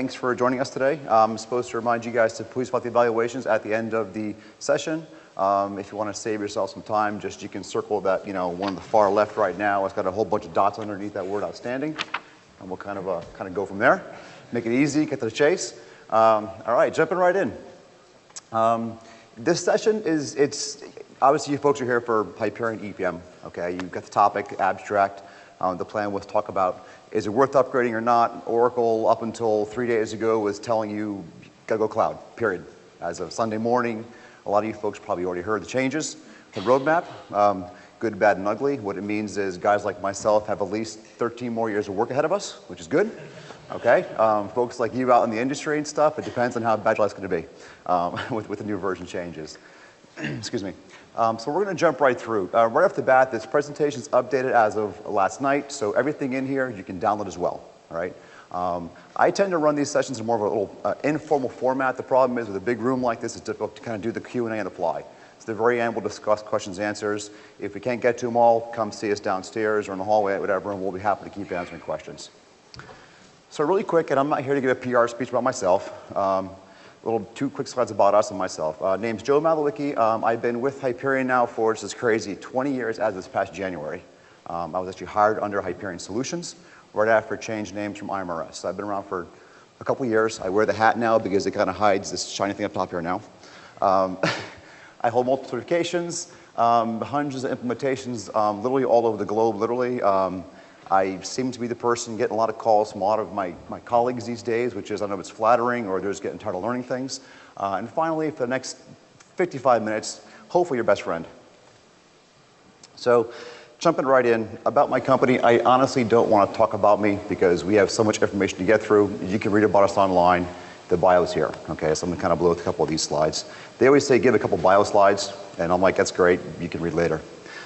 thanks for joining us today. I'm supposed to remind you guys to please fill out the evaluations at the end of the session. If you want to save yourself some time, just you can circle that, one on the far left right now. It's got a whole bunch of dots underneath that word outstanding. And we'll kind of go from there. Make it easy, get to the chase. All right, jumping right in. This session it's obviously you folks are here for Hyperion EPM, okay? You've got the topic, abstract. The plan was to talk about, is it worth upgrading or not? Oracle, up until 3 days ago, was telling you gotta go cloud, period. As of Sunday morning, a lot of you folks probably already heard the changes, the roadmap, good, bad, and ugly. What it means is guys like myself have at least 13 more years of work ahead of us, which is good, okay? Folks like you out in the industry and stuff, it depends on how bad life's gonna be with the new version changes. Excuse me. So we're going to jump right through. Right off the bat, this presentation is updated as of last night, so everything in here you can download as well, all right? I tend to run these sessions in more of a little informal format. The problem is with a big room like this, it's difficult to kind of do the Q&A on the fly. So at the very end, we'll discuss questions and answers. If we can't get to them all, come see us downstairs or in the hallway, whatever, and we'll be happy to keep answering questions. So really quick, and I'm not here to give a PR speech about myself. Two quick slides about us and myself. Name's Joe Malowicki. I've been with Hyperion now for, this is crazy, 20 years as of this past January. I was actually hired under Hyperion Solutions right after it changed names from IMRS. So I've been around for a couple years. I wear the hat now because it kind of hides this shiny thing up top here now. I hold multiple certifications, hundreds of implementations, literally all over the globe, literally. I seem to be the person getting a lot of calls from a lot of my colleagues these days, which is, I don't know if it's flattering or they're just getting tired of learning things. And finally, for the next 55 minutes, hopefully your best friend. So, jumping right in, about my company, I honestly don't want to talk about me because we have so much information to get through. You can read about us online. The bio's here, okay? So I'm gonna kind of blow with a couple of these slides. They always say give a couple bio slides, and I'm like, that's great, you can read later.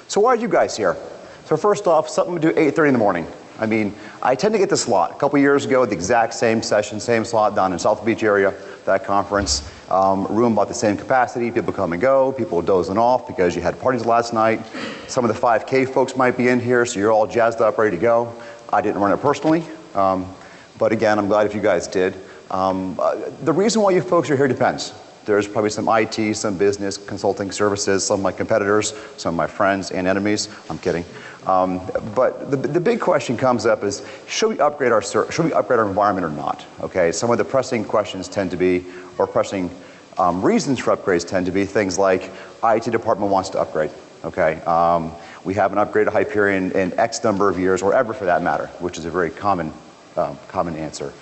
So why are you guys here? So first off, something to do 8:30 in the morning. I mean, I tend to get the slot. A couple years ago, the exact same session, same slot down in South Beach area, that conference. Room about the same capacity, people come and go, people dozing off because you had parties last night. Some of the 5K folks might be in here, so you're all jazzed up, ready to go. I didn't run it personally, but again, I'm glad if you guys did. The reason why you folks are here depends. There's probably some IT, some business, consulting services, some of my competitors, some of my friends and enemies. I'm kidding. But the big question comes up is, should we upgrade our environment or not? Okay, some of the pressing questions tend to be, or pressing reasons for upgrades tend to be things like, IT department wants to upgrade, okay? We haven't upgraded Hyperion in X number of years, or ever for that matter, which is a very common answer.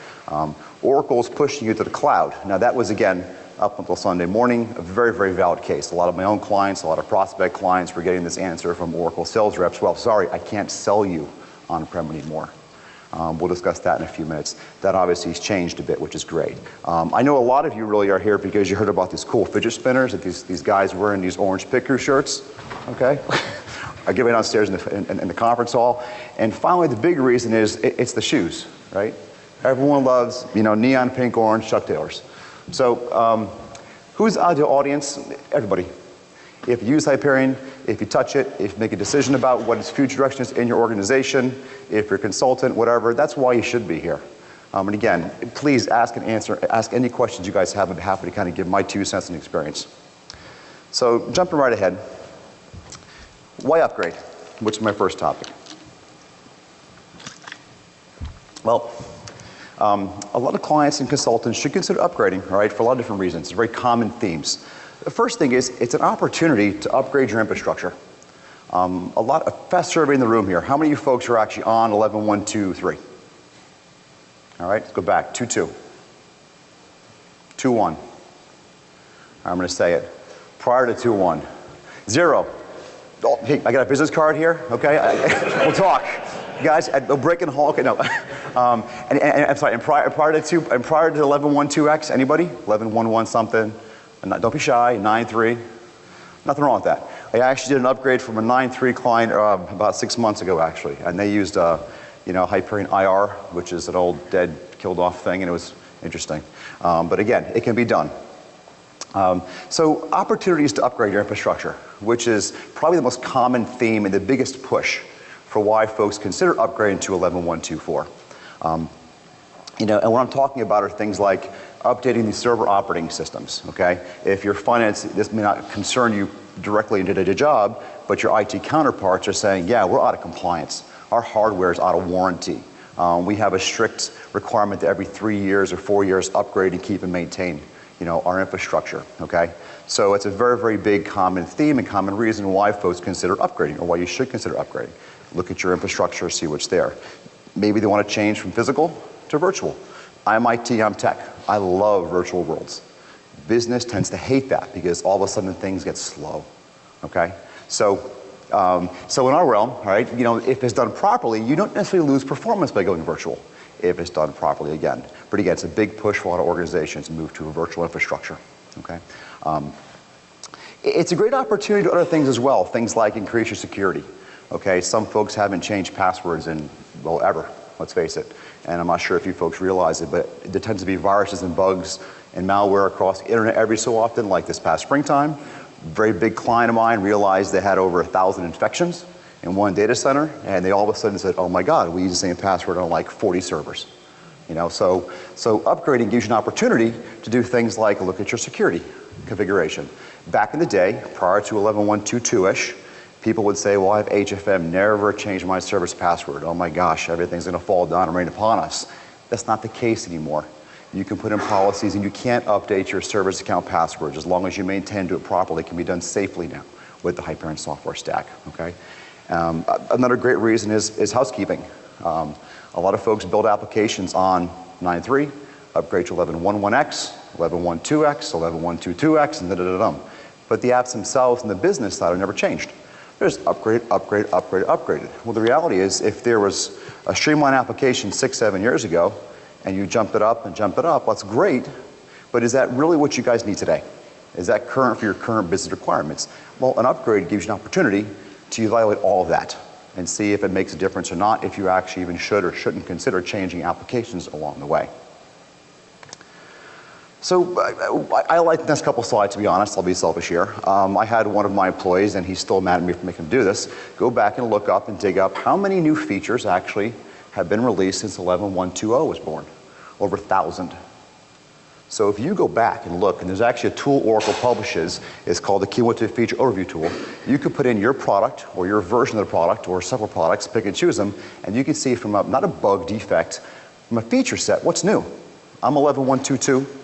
Oracle's pushing you to the cloud. Now that was, again, up until Sunday morning, a very, very valid case. A lot of my own clients, a lot of prospect clients were getting this answer from Oracle sales reps. Well, sorry, I can't sell you on-prem anymore. We'll discuss that in a few minutes. That obviously has changed a bit, which is great. I know a lot of you really are here because you heard about these cool fidget spinners that these guys wearing these orange pit crew shirts, okay? I give it downstairs in the conference hall. And finally, the big reason is it's the shoes, right? Everyone loves, neon pink, orange Chuck Taylors. So who's out of the audience? Everybody. If you use Hyperion, if you touch it, if you make a decision about what its future direction is in your organization, if you're a consultant, whatever, that's why you should be here. And again, please ask and ask any questions you guys have. I'd be happy to kind of give my 2 cents on experience. So jumping right ahead, why upgrade? Which is my first topic. Well, a lot of clients and consultants should consider upgrading, all right, for a lot of different reasons, very common themes. The first thing is, it's an opportunity to upgrade your infrastructure. A fast survey in the room here. How many of you folks are actually on 11.1.2.3? All right, let's go back, 2.2. 2.1. I'm gonna say it. Prior to 2.1. 0. Oh, hey, I got a business card here, okay? We'll talk. Guys, at the break in the hall, okay, no. I'm sorry, and prior to 11.1.2x, anybody? 11.1.1 something, don't be shy, 9.3, nothing wrong with that. I actually did an upgrade from a 9.3 client about 6 months ago, actually, and they used, Hyperion IR, which is an old, dead, killed off thing, and it was interesting. But again, it can be done. So opportunities to upgrade your infrastructure, which is probably the most common theme and the biggest push for why folks consider upgrading to 11.1.2.4. And what I'm talking about are things like updating the server operating systems, okay? If you're finance, this may not concern you directly in your day-to-day job, but your IT counterparts are saying, yeah, we're out of compliance. Our hardware is out of warranty. We have a strict requirement that every 3 years or 4 years upgrade and keep and maintain, our infrastructure, okay? So it's a very, very big common theme and common reason why folks consider upgrading, or why you should consider upgrading. Look at your infrastructure, see what's there. Maybe they want to change from physical to virtual. I'm IT, I'm tech. I love virtual worlds. Business tends to hate that because all of a sudden things get slow, okay? So in our realm, all right, if it's done properly, you don't necessarily lose performance by going virtual if it's done properly again. But again, it's a big push for a lot of organizations to move to a virtual infrastructure, okay? It's a great opportunity to other things as well, things like increase your security, okay? Some folks haven't changed passwords in, well, ever, let's face it. And I'm not sure if you folks realize it, but there tends to be viruses and bugs and malware across the internet every so often, like this past springtime. Very big client of mine realized they had over 1,000 infections in one data center, and they all of a sudden said, oh my God, we use the same password on like 40 servers. So upgrading gives you an opportunity to do things like look at your security configuration. Back in the day, prior to 11.122-ish, people would say, well, I have HFM, never change my service password. Oh my gosh, everything's going to fall down and rain upon us. That's not the case anymore. You can put in policies and you can't update your service account passwords as long as you maintain to it properly. It can be done safely now with the Hyperion software stack, okay? Another great reason is housekeeping. A lot of folks build applications on 9.3, upgrade to 11.1.1x, 11.1.2x, 11.1.2.2x, and da-da-da-dum. But the apps themselves and the business side are never changed. There's upgrade, upgrade, upgrade, upgraded. Well, the reality is if there was a streamlined application 6, 7 years ago and you jumped it up and jumped it up, that's great, but is that really what you guys need today? Is that current for your current business requirements? Well, an upgrade gives you an opportunity to evaluate all of that and see if it makes a difference or not, if you actually even should or shouldn't consider changing applications along the way. So I like the next couple slides, to be honest. I'll be selfish here. I had one of my employees, and he's still mad at me for making him do this, go back and look up and dig up how many new features actually have been released since 11.1.2.0 was born. Over 1,000. So if you go back and look, and there's actually a tool Oracle publishes, it's called the Cumulative Feature Overview Tool. You could put in your product or your version of the product or several products, pick and choose them, and you can see from not a bug defect, from a feature set, what's new. I'm 11.1.2.2.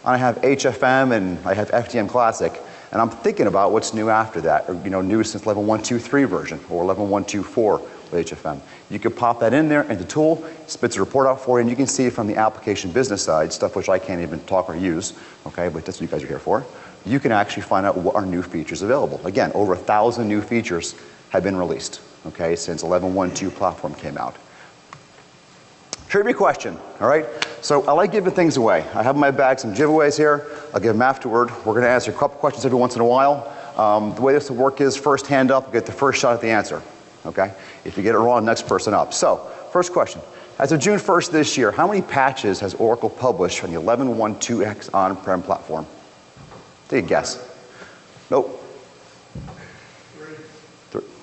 I have HFM and I have FDM Classic, and I'm thinking about what's new after that, or new since 11.1.2.3 version, or 11.1.2.4 with HFM. You can pop that in there, and the tool spits a report out for you, and you can see from the application business side, stuff which I can't even talk or use, okay, but that's what you guys are here for. You can actually find out what are new features available. Again, over 1,000 new features have been released, okay, since 11.1.2 platform came out. Trivia question, all right? So I like giving things away. I have in my bag some giveaways here. I'll give them afterward. We're going to answer a couple questions every once in a while. The way this will work is first hand up, get the first shot at the answer, okay? If you get it wrong, next person up. So, first question. As of June 1st this year, how many patches has Oracle published on the 11.1.2x on-prem platform? Take a guess. Nope.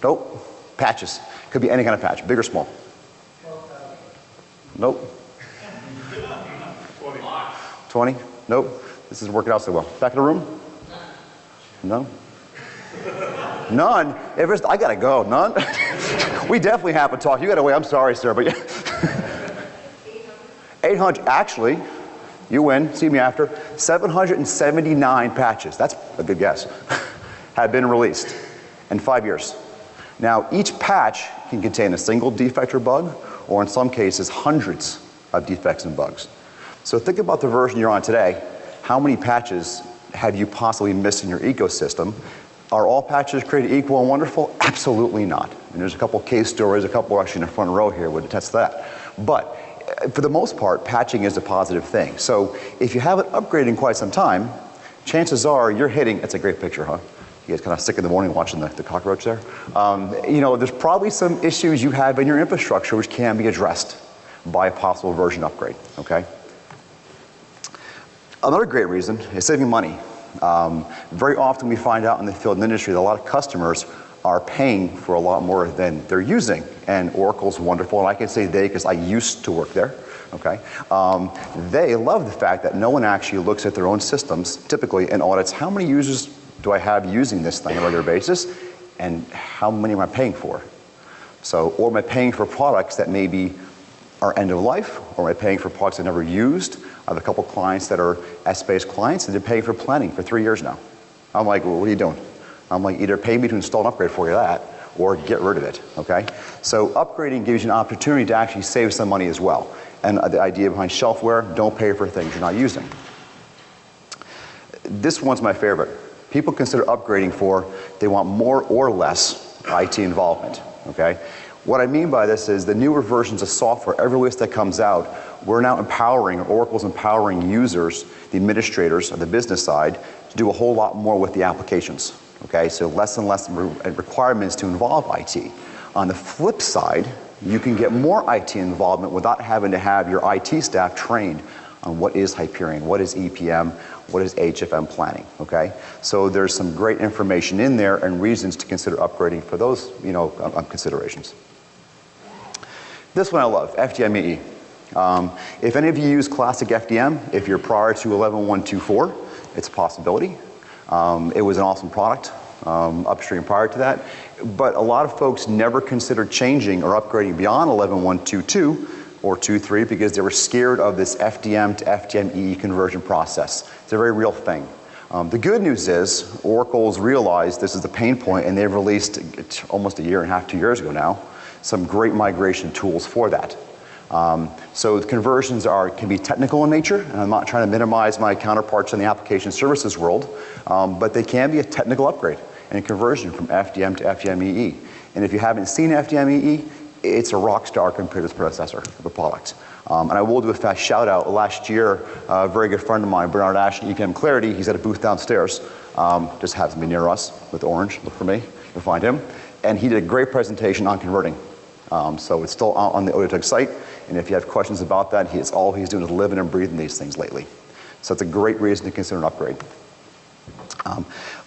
Nope. Patches. Could be any kind of patch, big or small. Nope. 20? Nope. This isn't working out so well. Back in the room? No? None? I gotta go. None? We definitely have to talk. You gotta wait. I'm sorry, sir, but 800. Actually, you win. See me after. 779 patches. That's a good guess. Have been released in 5 years. Now, each patch can contain a single defect or bug, or in some cases, hundreds of defects and bugs. So think about the version you're on today. How many patches have you possibly missed in your ecosystem? Are all patches created equal and wonderful? Absolutely not. And there's a couple case stories, a couple actually in the front row here would attest to that. But for the most part, patching is a positive thing. So if you haven't upgraded in quite some time, chances are you're hitting, that's a great picture, huh? You guys kind of sick in the morning watching the cockroach there. There's probably some issues you have in your infrastructure which can be addressed by a possible version upgrade, okay? Another great reason is saving money. Very often we find out in the field and industry that a lot of customers are paying for a lot more than they're using. And Oracle's wonderful, and I can say they because I used to work there. Okay, they love the fact that no one actually looks at their own systems typically and audits how many users do I have using this thing on a regular basis, and how many am I paying for? So, or am I paying for products that maybe are end of life, or am I paying for products I never used? I have a couple clients that are Essbase clients, and they're paying for planning for 3 years now. I'm like, well, what are you doing? I'm like, either pay me to install an upgrade for you that, or get rid of it, okay? So upgrading gives you an opportunity to actually save some money as well. And the idea behind shelfware, don't pay for things you're not using. This one's my favorite. People consider upgrading for, they want more or less IT involvement, okay? What I mean by this is the newer versions of software, every release that comes out, we're now empowering, or Oracle's empowering users, the administrators on the business side, to do a whole lot more with the applications, okay? So less and less requirements to involve IT. On the flip side, you can get more IT involvement without having to have your IT staff trained on what is Hyperion, what is EPM, what is HFM planning, okay? So there's some great information in there and reasons to consider upgrading for those, considerations. This one I love, FDM-EE. If any of you use classic FDM, if you're prior to 11.124, it's a possibility. It was an awesome product, upstream prior to that. But a lot of folks never considered changing or upgrading beyond 11.122 or 2.3 because they were scared of this FDM to FDM-EE conversion process. It's a very real thing. The good news is Oracle's realized this is the pain point, and they've released almost a year and a half, 2 years ago now, some great migration tools for that. So the conversions can be technical in nature, and I'm not trying to minimize my counterparts in the application services world, but they can be a technical upgrade and conversion from FDM to FDM-EE. And if you haven't seen FDM-EE, it's a rock star compared to its predecessor of a product. And I will do a fast shout out. Last year, a very good friend of mine, Bernard Ash, EPM Clarity, he's at a booth downstairs, just happens to be near us with orange, look for me, you'll find him. And he did a great presentation on converting. So it's still on the Audiotech site, and if you have questions about that, all he's doing is living and breathing these things lately. So it's a great reason to consider an upgrade.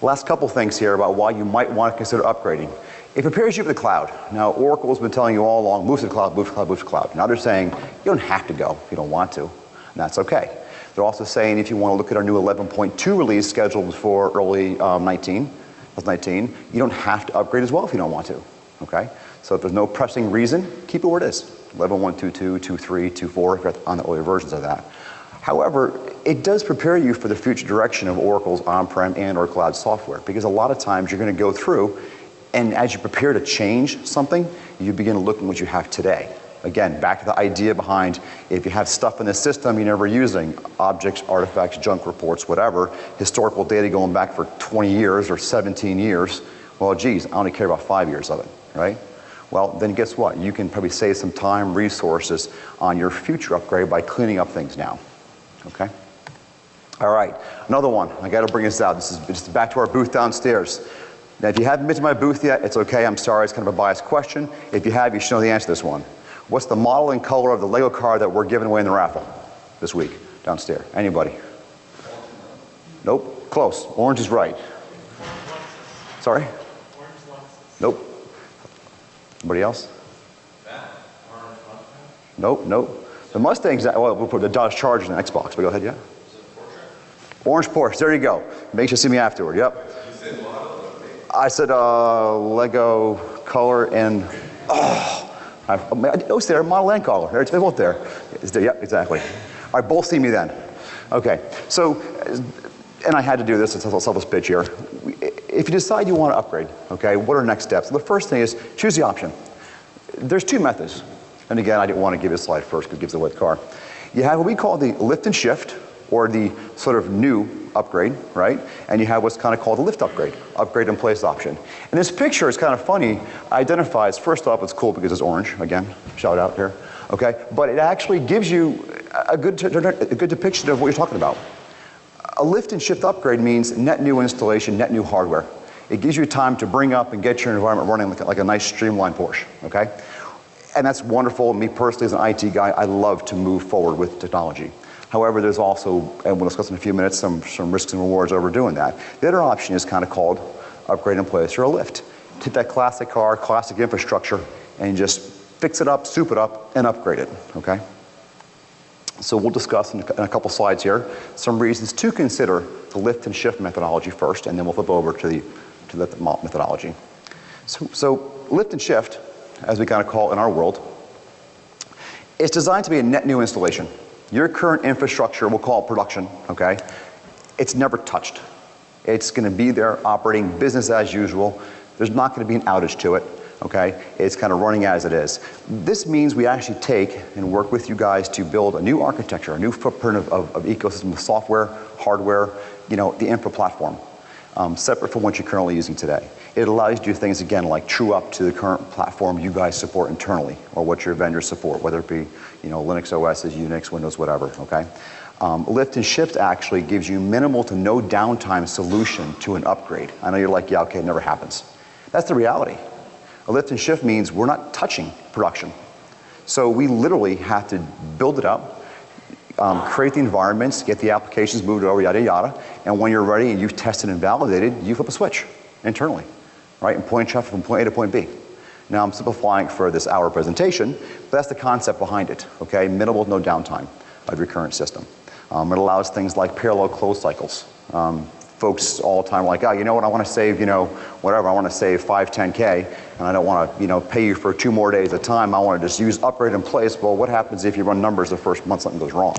Last couple things here about why you might want to consider upgrading. It prepares you for the cloud. Now, Oracle's been telling you all along, move to the cloud, move to the cloud, move to the cloud. Now they're saying, you don't have to go if you don't want to, and that's okay. They're also saying if you want to look at our new 11.2 release scheduled for early 2019, you don't have to upgrade as well if you don't want to, okay? So if there's no pressing reason, keep it where it is. 11.122, 2.3, 2.4, if you're on the earlier versions of that. However, it does prepare you for the future direction of Oracle's on-prem and or cloud software, because a lot of times you're going to go through, and as you prepare to change something, you begin to look at what you have today. Again, back to the idea behind if you have stuff in the system you're never using, objects, artifacts, junk reports, whatever, historical data going back for 20 years or 17 years, well, geez, I only care about 5 years of it, right? Well, then guess what? You can probably save some time, resources on your future upgrade by cleaning up things now, okay? All right, another one. I got to bring this out. This is just back to our booth downstairs. Now, if you haven't been to my booth yet, it's okay. I'm sorry, it's kind of a biased question. If you have, you should know the answer to this one. What's the model and color of the Lego car that we're giving away in the raffle this week downstairs? Anybody? Nope. Close. Orange is right. Sorry? Nope. Anybody else? Nope, nope. The Mustang's, well, we'll put the Dodge Charger in the Xbox, but go ahead, yeah? Orange Porsche, there you go. Make sure you see me afterward, yep. I said Lego color and, it's there, model and color. They're both there. It's there. Yep, exactly. All right, both see me then. Okay, so, and I had to do this, it's a selfish pitch here. If you decide you want to upgrade, okay, what are next steps? The first thing is choose the option. There's two methods. And again, I didn't want to give this slide first because it gives away the car. You have what we call the lift and shift, or the sort of new upgrade, right? And you have what's kind of called a lift upgrade, upgrade in place option. And this picture is kind of funny, identifies, first off, it's cool because it's orange, again, shout out here, okay? But it actually gives you a good depiction of what you're talking about. A lift and shift upgrade means net new installation, net new hardware. It gives you time to bring up and get your environment running like a nice streamlined Porsche, okay? And that's wonderful. Me personally, as an IT guy, I love to move forward with technology. However, there's also, and we'll discuss in a few minutes, some risks and rewards over doing that. The other option is kind of called upgrade in place or a lift. take that classic car, classic infrastructure, and just fix it up, soup it up, and upgrade it, okay? So we'll discuss in a couple slides here some reasons to consider the lift and shift methodology first, and then we'll flip over to the methodology. So lift and shift, as we kind of call it in our world, is designed to be a net new installation. Your current infrastructure, we'll call it production, okay? It's never touched. It's going to be there operating business as usual. There's not going to be an outage to it, okay? It's kind of running as it is. This means we actually take and work with you guys to build a new architecture, a new footprint of ecosystem of software, hardware, you know, the infra platform, separate from what you're currently using today. It allows you to do things, again, like true up to the current platform you guys support internally, or what your vendors support, whether it be, you know, Linux OSs, Unix, Windows, whatever, okay? Lift and shift actually gives you minimal to no downtime solution to an upgrade. I know you're like, yeah, okay, it never happens. That's the reality. A lift and shift means we're not touching production. So we literally have to build it up, create the environments, get the applications moved over, yada, yada, and when you're ready and you've tested and validated, you flip a switch internally, right, and point traffic from point A to point B. Now I'm simplifying for this hour presentation, but that's the concept behind it, okay? Minimal, no downtime of your current system. It allows things like parallel close cycles. Folks all the time are like, oh, you know what, I want to save, you know, whatever, I want to save 5, 10K, and I don't want to, you know, pay you for 2 more days at a time. I want to just use upgrade in place. Well, what happens if you run numbers the first month, something goes wrong?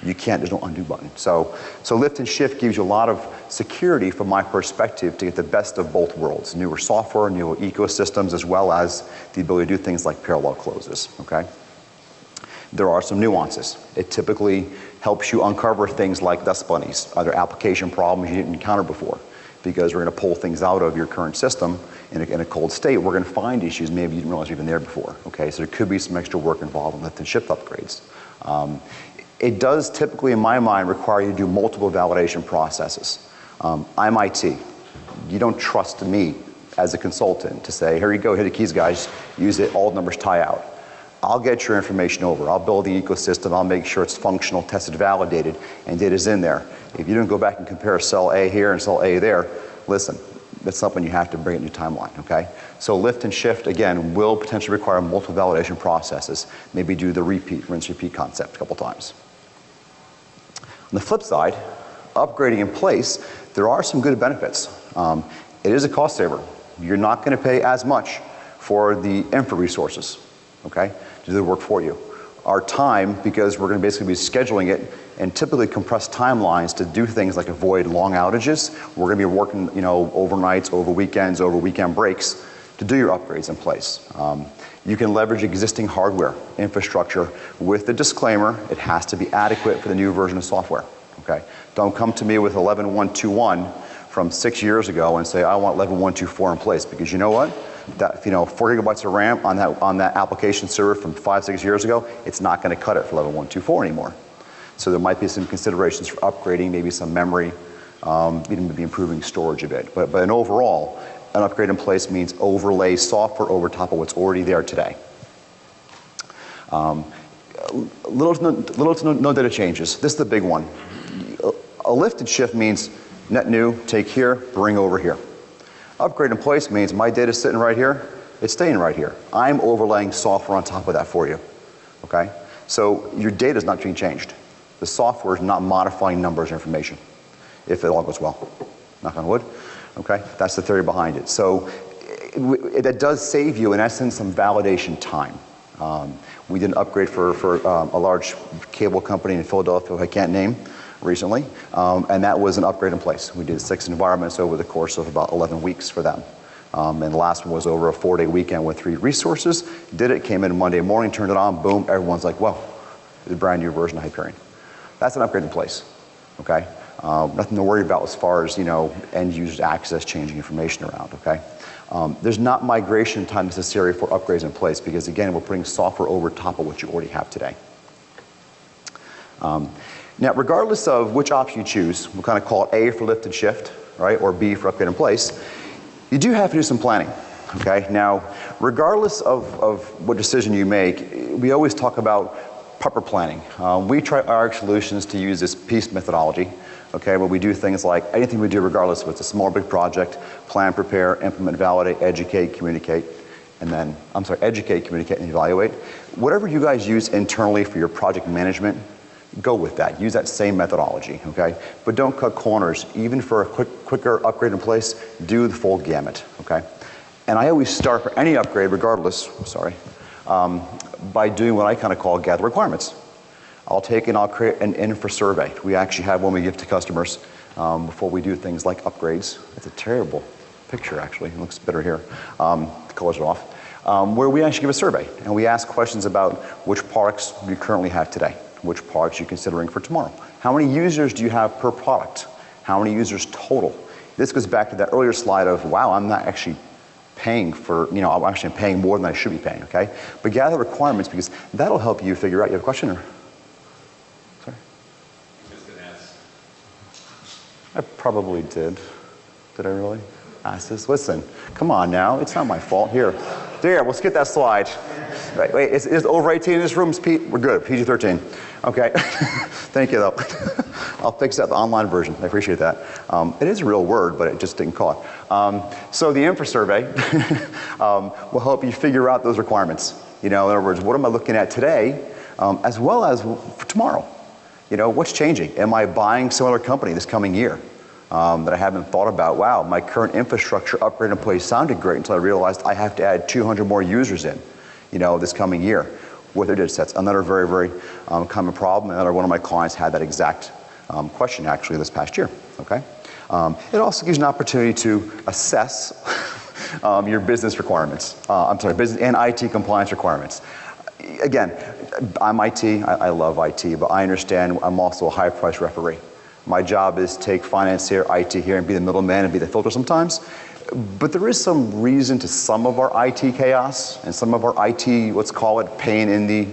You can't, there's no undo button. So lift and shift gives you a lot of security from my perspective to get the best of both worlds, newer software, newer ecosystems, as well as the ability to do things like parallel closes, okay? There are some nuances. It typically helps you uncover things like dust bunnies, other application problems you didn't encounter before, because we're going to pull things out of your current system in a cold state. We're going to find issues maybe you didn't realize were even there before, okay? So there could be some extra work involved in lift and shift upgrades. It does typically, in my mind, require you to do multiple validation processes. I'm IT. You don't trust me as a consultant to say, here you go, hit the keys, guys, use it, all numbers tie out. I'll get your information over. I'll build the ecosystem. I'll make sure it's functional, tested, validated, and data's in there. If you don't go back and compare cell A here and cell A there, listen, that's something you have to bring in your timeline, okay? So lift and shift, again, will potentially require multiple validation processes. Maybe do the repeat, rinse, repeat concept a couple times. On the flip side, upgrading in place, there are some good benefits. It is a cost saver. You're not going to pay as much for the infra resources, okay, to do the work for you. Our time, because we're going to basically be scheduling it and typically compress timelines to do things like avoid long outages. We're going to be working, you know, overnights, over weekends, over weekend breaks to do your upgrades in place. You can leverage existing hardware infrastructure with the disclaimer, it has to be adequate for the new version of software, okay? Don't come to me with 11.1.2.1 from 6 years ago and say, I want 11.1.2.4 in place, because you know what? That, you know, 4 gigabytes of RAM on that application server from 5, 6 years ago, it's not going to cut it for 11.1.2.4 anymore. So there might be some considerations for upgrading, maybe some memory, even maybe improving storage a bit. But in overall, an upgrade in place means overlay software over top of what's already there today. Little to no data changes. This is the big one. A lift and shift means net new, take here, bring over here. Upgrade in place means my data's sitting right here, it's staying right here. I'm overlaying software on top of that for you, okay? So your data's not being changed. The software is not modifying numbers or information, if it all goes well. Knock on wood. Okay, that's the theory behind it. So that does save you, in essence, some validation time. We did an upgrade for a large cable company in Philadelphia, who I can't name, recently, and that was an upgrade in place. We did 6 environments over the course of about 11 weeks for them. And the last one was over a 4-day weekend with 3 resources. Did it, came in Monday morning, turned it on, boom, everyone's like, whoa, it's a brand new version of Hyperion. That's an upgrade in place, okay? Nothing to worry about as far as, you know, end user access, changing information around, okay? There's not migration time necessary for upgrades in place, because again, we're putting software over top of what you already have today. Now, regardless of which option you choose, we'll kind of call it A for lift and shift, right, or B for upgrade in place, you do have to do some planning, okay? Now, regardless of what decision you make, we always talk about proper planning. We try iArch Solutions to use this PEACE methodology, okay, where we do things like anything we do regardless if it's a small or big project, plan, prepare, implement, validate, educate, communicate, and then, educate, communicate, and evaluate. Whatever you guys use internally for your project management, go with that. Use that same methodology, okay? But don't cut corners. Even for a quicker upgrade in place, do the full gamut, okay? And I always start for any upgrade, regardless, by doing what I kind of call gather requirements. I'll take and I'll create an infra survey. We actually have one we give to customers before we do things like upgrades. It's a terrible picture, actually. It looks better here. The colors are off. Where we actually give a survey, and we ask questions about which products you currently have today, which products you're considering for tomorrow. How many users do you have per product? How many users total? This goes back to that earlier slide of, wow, I'm not actually paying for, I'm actually paying more than I should be paying, okay? But gather requirements, because that'll help you figure out. You have a question, or? Sorry? Just an ask. I probably did. Did I really ask this? Listen, come on now, it's not my fault. Here, there, we'll skip that slide. Right, wait, is over 18 in this room, Pete? We're good, PG-13. Okay, thank you though. I'll fix that, the online version, I appreciate that. It is a real word, but it just didn't call it. So the infra survey will help you figure out those requirements. In other words, what am I looking at today, as well as for tomorrow? What's changing? Am I buying some other company this coming year that I haven't thought about? Wow, my current infrastructure upgrade in place sounded great until I realized I have to add 200 more users in, this coming year with their data sets. Another very, very common problem. Another one of my clients had that exact question actually this past year, okay? It also gives you an opportunity to assess your business requirements. Business and IT compliance requirements. Again, I'm IT, I love IT, but I understand I'm also a high price referee. My job is to take finance here, IT here, and be the middleman and be the filter sometimes. But there is some reason to some of our IT chaos and some of our IT, let's call it, pain in the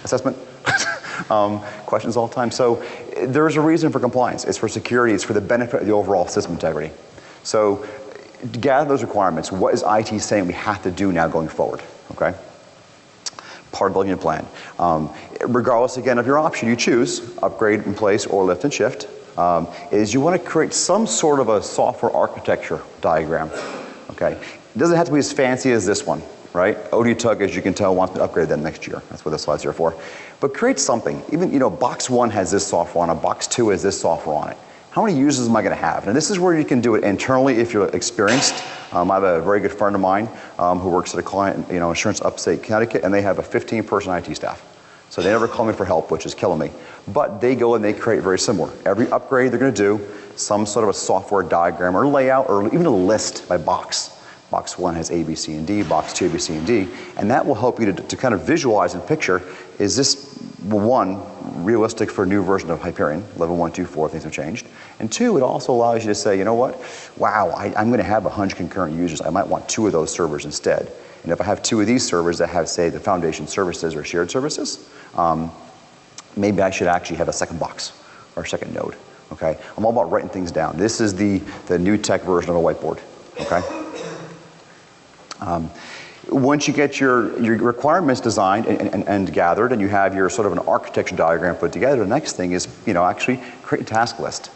assessment questions all the time. So there's a reason for compliance. It's for security. It's for the benefit of the overall system integrity. So to gather those requirements, what is IT saying we have to do now going forward, okay? Part of building a plan. Regardless, again, of your option you choose, upgrade in place or lift and shift, is you want to create some sort of a software architecture diagram, okay? It doesn't have to be as fancy as this one, right? ODTUG, as you can tell, wants to upgrade that next year. That's what this slide's here for. But create something. Even, box 1 has this software on it, box 2 has this software on it. How many users am I going to have? And this is where you can do it internally if you're experienced. I have a very good friend of mine who works at a client, insurance upstate Connecticut, and they have a 15-person IT staff. So they never call me for help, which is killing me. But they go and they create very similar. Every upgrade they're going to do, some sort of a software diagram or layout or even a list by box. Box 1 has A, B, C, and D, box 2, B, C, and D. And that will help you to kind of visualize and picture, is this, 1, realistic for a new version of Hyperion, 11.1.2.4, things have changed. And 2, it also allows you to say, you know what, wow, I'm going to have 100 concurrent users. I might want 2 of those servers instead. And if I have 2 of these servers that have, say, the foundation services or shared services, maybe I should actually have a second box or a second node, okay? I'm all about writing things down. This is the new tech version of a whiteboard, okay? Once you get your requirements designed and gathered and you have your sort of an architecture diagram put together, the next thing is, actually create a task list.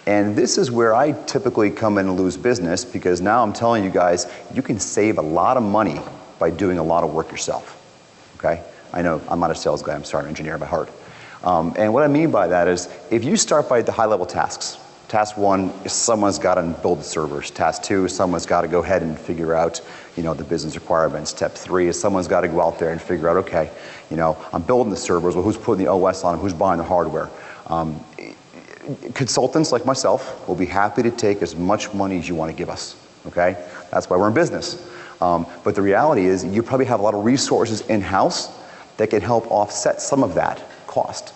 And this is where I typically come in and lose business, because now I'm telling you guys, you can save a lot of money by doing a lot of work yourself, okay? I know I'm not a sales guy, I'm sorry, I'm an engineer by heart. And what I mean by that is, if you start by the high level tasks, task 1, someone's got to build the servers. Task 2, someone's got to go ahead and figure out, the business requirements. Step 3 is someone's got to go out there and figure out, okay, I'm building the servers, well, who's putting the OS on them, who's buying the hardware? Consultants like myself will be happy to take as much money as you want to give us, okay? That's why we're in business. But the reality is, you probably have a lot of resources in-house that can help offset some of that cost.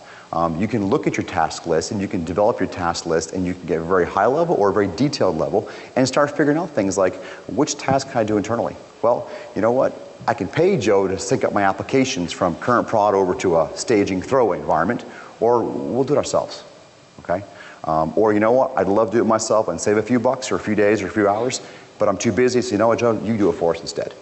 You can look at your task list and you can develop your task list and you can get a very high level or a very detailed level and start figuring out things like, which task can I do internally? Well, you know what? I can pay Joe to sync up my applications from current prod over to a staging throwaway environment, or we'll do it ourselves, okay? Or you know what? I'd love to do it myself and save a few bucks or a few days or a few hours, but I'm too busy, so you know what, Joe? You do it for us instead,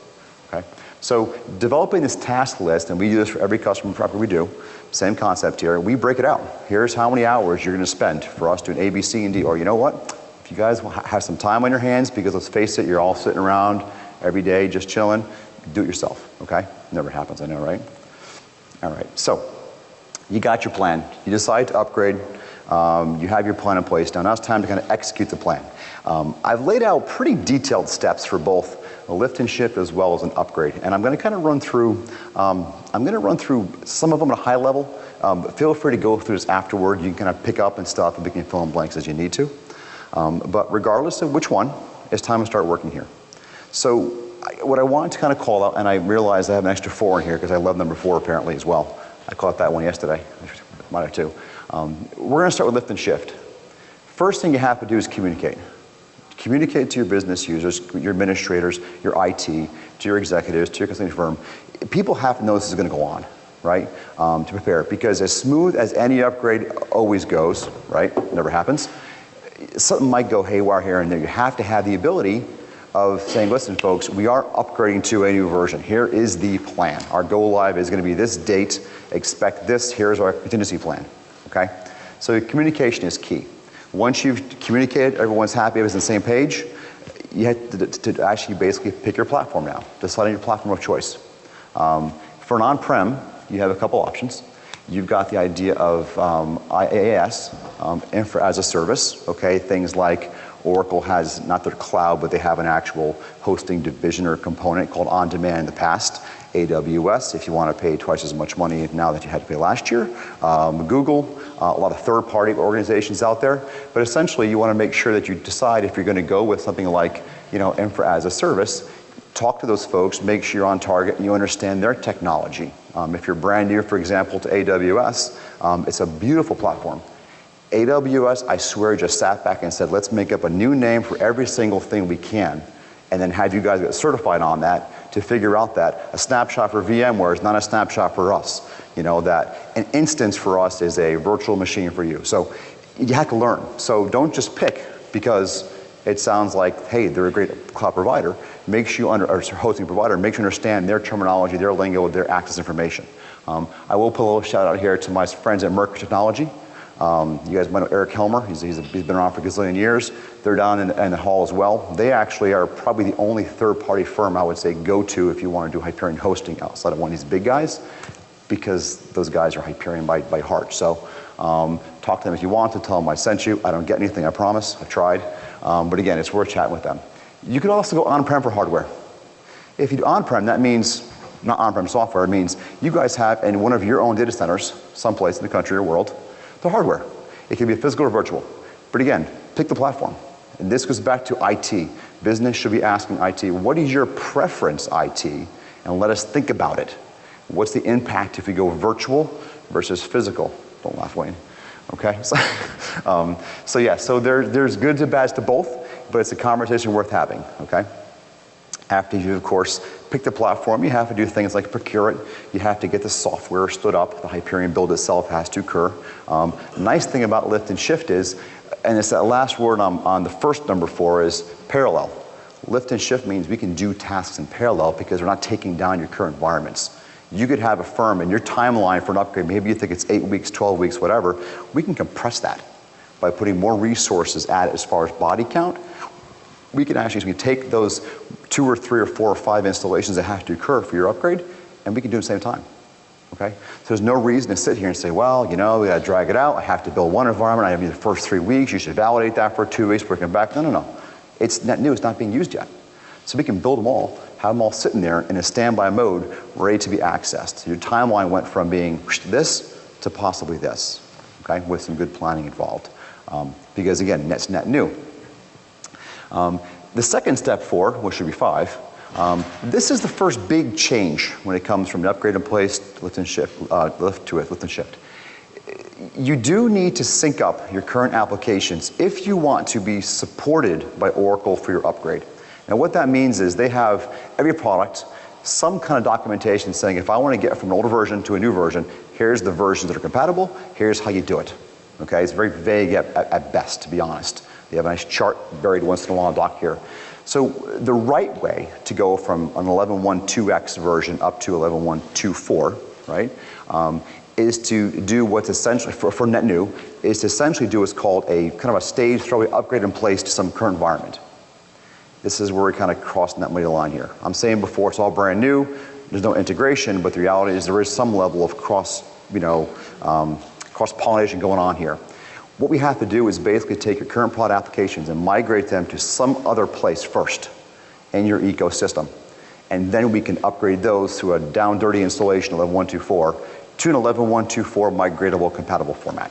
okay? So developing this task list, and we do this for every customer project we do, same concept here, we break it out. Here's how many hours you're gonna spend for us doing A, B, C, and D, or you know what? If you guys have some time on your hands, because let's face it, you're all sitting around every day just chilling, do it yourself, okay? Never happens, I know, right? All right, so you got your plan. You decide to upgrade. You have your plan in place. Now it's time to kind of execute the plan. I've laid out pretty detailed steps for both a lift and shift as well as an upgrade. And I'm going to kind of run through, some of them at a high level. But feel free to go through this afterward. You can kind of pick up and stuff and we can fill in blanks as you need to. But regardless of which one, it's time to start working here. So what I wanted to kind of call out, and I realize I have an extra 4 in here because I love number 4 apparently as well. I caught that one yesterday. Might have too. We're going to start with lift and shift. First thing you have to do is communicate. Communicate to your business users, your administrators, your IT, to your executives, to your consulting firm. People have to know this is going to go on, right? To prepare, because as smooth as any upgrade always goes, right? Never happens. Something might go haywire here and there. You have to have the ability of saying, listen folks, we are upgrading to a new version. Here is the plan. Our go live is going to be this date. Expect this. Here's our contingency plan. Okay? So communication is key. Once you've communicated, everyone's happy, everyone's on the same page, you have to actually basically pick your platform now. Decide on your platform of choice. For an on-prem, you have a couple options. You've got the idea of IaaS, infra as a service, okay? Things like Oracle has not their cloud, but they have an actual hosting division or component called On-Demand in the past. AWS, if you want to pay twice as much money now that you had to pay last year. Google, a lot of third-party organizations out there. But essentially, you want to make sure that you decide if you're going to go with something like, infra as a service. Talk to those folks, make sure you're on target and you understand their technology. If you're brand new, for example, to AWS, it's a beautiful platform. AWS, I swear, just sat back and said, let's make up a new name for every single thing we can, and then have you guys get certified on that to figure out that a snapshot for VMware is not a snapshot for us. That an instance for us is a virtual machine for you. So you have to learn. So don't just pick because it sounds like, hey, they're a great cloud provider. Make sure or hosting provider, make sure you understand their terminology, their lingo, their access information. I will put a little shout out here to my friends at Mercury Technology. You guys might know Eric Helmer. He's been around for a gazillion years. They're down in the hall as well. They actually are probably the only third-party firm I would say go to if you want to do Hyperion hosting outside of one of these big guys, because those guys are Hyperion by heart. So talk to them if you want to. Tell them I sent you. I don't get anything, I promise. I've tried. But again, it's worth chatting with them. You could also go on-prem for hardware. If you do on-prem, that means not on-prem software. It means you guys have in one of your own data centers, someplace in the country or world, the hardware. It can be physical or virtual. But again, pick the platform. And this goes back to IT. Business should be asking IT, what is your preference, IT? And let us think about it. What's the impact if we go virtual versus physical? Don't laugh, Wayne. Okay? So there's goods and bads to both, but it's a conversation worth having, okay? After you, of course, pick the platform, you have to do things like procure it. You have to get the software stood up. The Hyperion build itself has to occur. Nice thing about lift and shift is, and it's that last word on the first number 4 is parallel. Lift and shift means we can do tasks in parallel because we're not taking down your current environments. You could have a firm and your timeline for an upgrade, maybe you think it's 8 weeks, 12 weeks, whatever. We can compress that by putting more resources at it as far as body count. We can actually take those 2 or 3 or 4 or 5 installations that have to occur for your upgrade, and we can do it at the same time. Okay? So there's no reason to sit here and say, well, we got to drag it out. I have to build one environment. I have to do the first 3 weeks. You should validate that for 2 weeks, working back. No. It's not new. It's not being used yet. So we can build them all, have them all sitting there in a standby mode, ready to be accessed. So your timeline went from being this to possibly this, okay, with some good planning involved. Because again, that's net new. The second step 4, which should be 5, this is the first big change when it comes from the upgrade in place, lift and shift, lift and shift. You do need to sync up your current applications if you want to be supported by Oracle for your upgrade. Now what that means is they have every product, some kind of documentation saying if I want to get from an older version to a new version, here's the versions that are compatible, here's how you do it. Okay, it's very vague at best, to be honest. They have a nice chart buried once in a while doc here. So the right way to go from an 11.1.2x version up to 11.1.2.4, right, is to do what's essentially, for net new, is to essentially do what's called a kind of a staged throwaway upgrade in place to some current environment. This is where we kind of cross that middle line here. I'm saying before it's all brand new, there's no integration, but the reality is there is some level of cross-pollination going on here. What we have to do is basically take your current product applications and migrate them to some other place first in your ecosystem. And then we can upgrade those to a down dirty installation of 11.1.2.4 to an 11.1.2.4 migratable compatible format.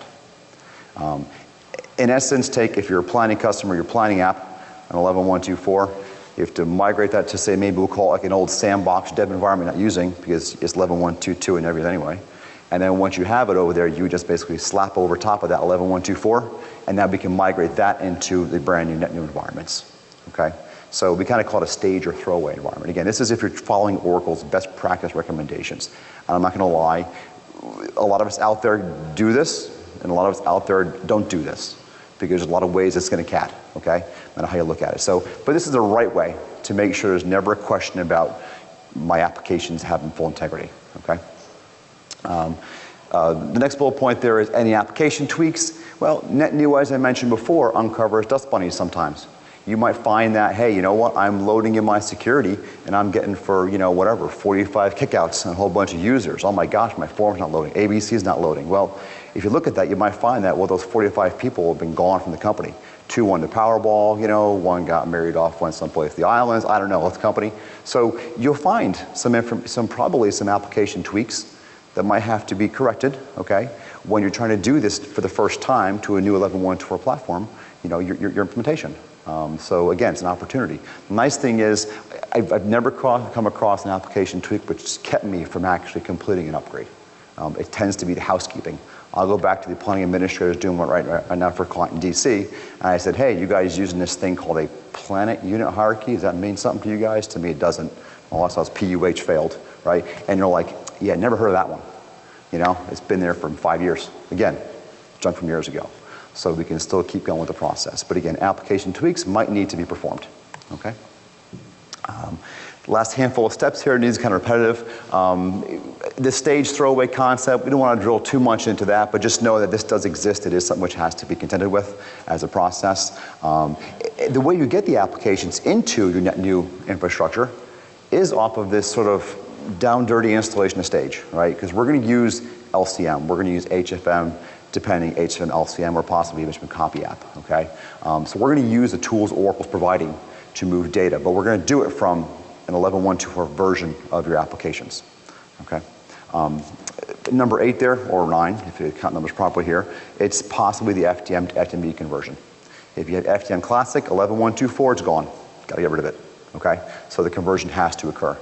In essence, if you're a planning customer, your planning app, an 11.1.2.4, you have to migrate that to, say, maybe we'll call it like an old sandbox dev environment not using because it's 11.1.2.2 and everything anyway. And then once you have it over there, you just basically slap over top of that 11.1.2.4, and now we can migrate that into the brand new net new environments, okay? So we kind of call it a stage or throwaway environment. Again, this is if you're following Oracle's best practice recommendations. And I'm not gonna lie, a lot of us out there do this, and a lot of us out there don't do this, because there's a lot of ways it's gonna cat, okay? No matter how you look at it. So, but this is the right way to make sure there's never a question about my applications having full integrity, okay? The next bullet point there is any application tweaks. Well, net new, as I mentioned before, uncovers dust bunnies sometimes. You might find that, hey, you know what, I'm loading in my security and I'm getting for, 45 kickouts and a whole bunch of users. Oh my gosh, my form's not loading, ABC is not loading. Well, if you look at that, you might find that, well, those 45 people have been gone from the company. 2 won the Powerball, one got married off, went someplace the islands, I don't know, what's the company. So you'll find probably some application tweaks that might have to be corrected, okay? When you're trying to do this for the first time to a new 11.1.4 platform, your implementation. So again, it's an opportunity. The nice thing is, I've never come across an application tweak which kept me from actually completing an upgrade. It tends to be the housekeeping. I'll go back to the planning administrators doing one right now for a client in DC, and I said, hey, you guys using this thing called a planet unit hierarchy? Does that mean something to you guys? To me, it doesn't. Well, I saw PUH failed, right? And you're like, yeah, never heard of that one. It's been there for 5 years. Again, junk from years ago. So we can still keep going with the process. But again, application tweaks might need to be performed, okay? Last handful of steps here, needs kind of repetitive. The stage throwaway concept, we don't want to drill too much into that, but just know that this does exist. It is something which has to be contended with as a process. The way you get the applications into your net new infrastructure is off of this sort of down dirty installation of stage, right? Because we're going to use LCM, we're going to use HFM, depending HFM, LCM, or possibly management copy app, okay? So we're going to use the tools Oracle's providing to move data, but we're going to do it from an 11.1.2.4 version of your applications, okay? Number 8 there, or 9, if you count numbers properly here, it's possibly the FTM to FTME conversion. If you have FTM Classic, 11.1.2.4, it's gone. Got to get rid of it, okay? So the conversion has to occur.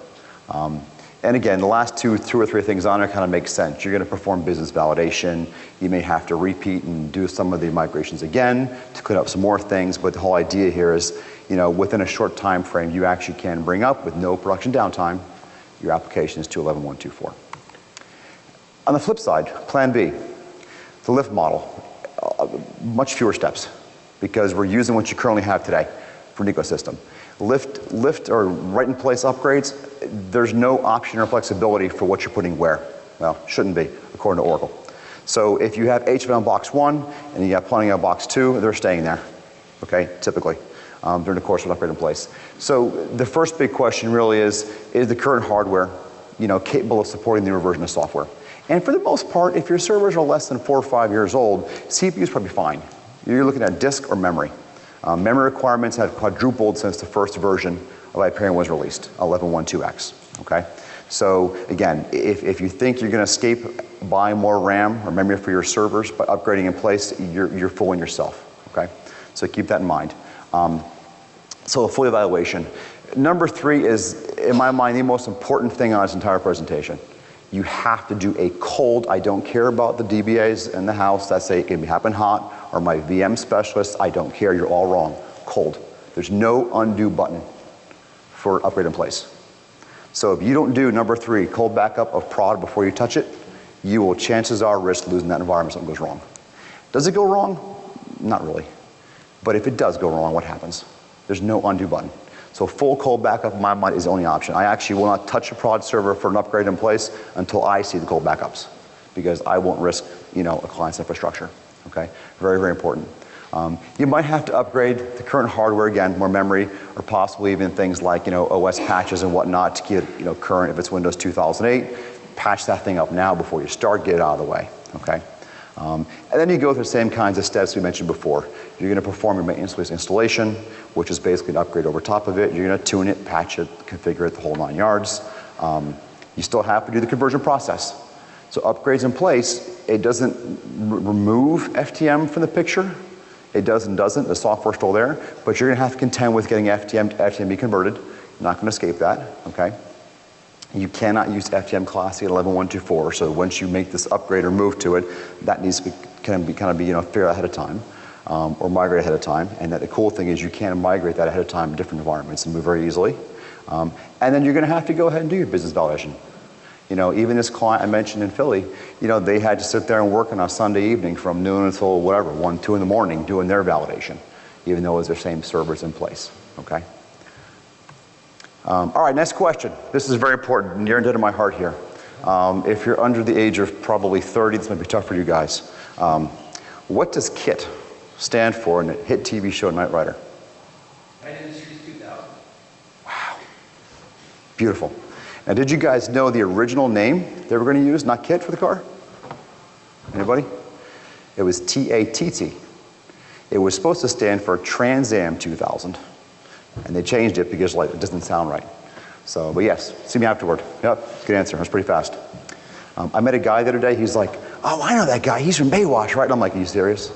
And again, the last two or three things on there kind of make sense. You're going to perform business validation. You may have to repeat and do some of the migrations again to clean up some more things, but the whole idea here is, within a short time frame, you actually can bring up, with no production downtime, your applications to 11.1.2.4. On the flip side, plan B, the lift model, much fewer steps, because we're using what you currently have today for an ecosystem. Lift or right in place upgrades, there's no option or flexibility for what you're putting where. Well, shouldn't be, according to Oracle. So if you have HFM box 1 and you have planning on box 2, they're staying there, okay, typically, during the course of an upgrade in place. So the first big question really is the current hardware, capable of supporting the newer version of software? And for the most part, if your servers are less than 4 or 5 years old, CPU is probably fine. You're looking at disk or memory. Memory requirements have quadrupled since the first version of Hyperion was released, 11.1.2x, okay? So again, if you think you're going to escape buying more RAM or memory for your servers by upgrading in place, you're fooling yourself, okay? So keep that in mind. So a full evaluation. Number 3 is, in my mind, the most important thing on this entire presentation. You have to do a cold, I don't care about the DBAs in the house that say it can happen hot, or my VM specialist, I don't care, you're all wrong. Cold. There's no undo button for upgrade in place. So if you don't do number 3, cold backup of prod before you touch it, you will, chances are, risk losing that environment if something goes wrong. Does it go wrong? Not really. But if it does go wrong, what happens? There's no undo button. So full cold backup in my mind is the only option. I actually will not touch a prod server for an upgrade in place until I see the cold backups, because I won't risk, you know, a client's infrastructure. Okay, very, very important. You might have to upgrade the current hardware again, more memory, or possibly even things like, you know, OS patches and whatnot to keep it, you know, current. If it's Windows 2008, patch that thing up now before you start, get it out of the way. Okay. And then you go through the same kinds of steps we mentioned before. You're going to perform your maintenance installation, which is basically an upgrade over top of it. You're going to tune it, patch it, configure it, the whole 9 yards. You still have to do the conversion process. So upgrades in place, it doesn't remove FTM from the picture. It does and doesn't. The software's still there, but you're going to have to contend with getting FTM to FTM be converted. You're not going to escape that. Okay. You cannot use FTM Classic at 11.124, so once you make this upgrade or move to it, that needs to be you know, figured out ahead of time, or migrate ahead of time. And that the cool thing is you can migrate that ahead of time in different environments and move very easily. And then you're going to have to go ahead and do your business validation. You know, even this client I mentioned in Philly, you know, they had to sit there and work on a Sunday evening from noon until whatever, 1, 2 in the morning doing their validation, even though it was their same servers in place. Okay. All right, next question. This is very important, near and dear to my heart here. If you're under the age of probably 30, this might be tough for you guys. What does KIT stand for in a hit TV show, Knight Rider? Knight Industries 2000. Wow. Beautiful. Now, did you guys know the original name they were going to use, not KIT, for the car? Anybody? It was TATT. It was supposed to stand for Trans Am 2000. And they changed it because, like, it doesn't sound right. So, but yes, see me afterward. Yep, good answer. That's pretty fast. I met a guy the other day. He's like, "Oh, I know that guy. He's from Baywatch, right?" And I'm like, "Are you serious?"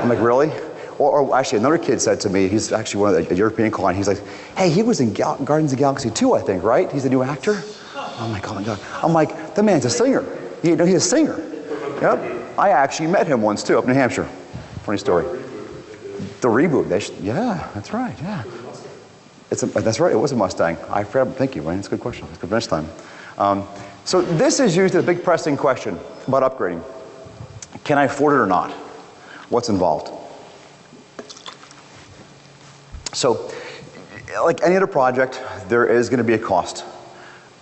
I'm like, "Really?" Or actually, another kid said to me, he's actually one of the European client. He's like, "Hey, he was in Guardians of the Galaxy 2, I think, right? He's a new actor." I'm like, "Oh my God!" I'm like, "The man's a singer. He's a singer." Yep. I actually met him once too, up in New Hampshire. Funny story. The reboot, yeah, that's right, yeah. That's right, it was a Mustang. I forgot, thank you, Wayne, it's a good question. It's good for next time. So this is usually the big pressing question about upgrading. Can I afford it or not? What's involved? So, like any other project, there is going to be a cost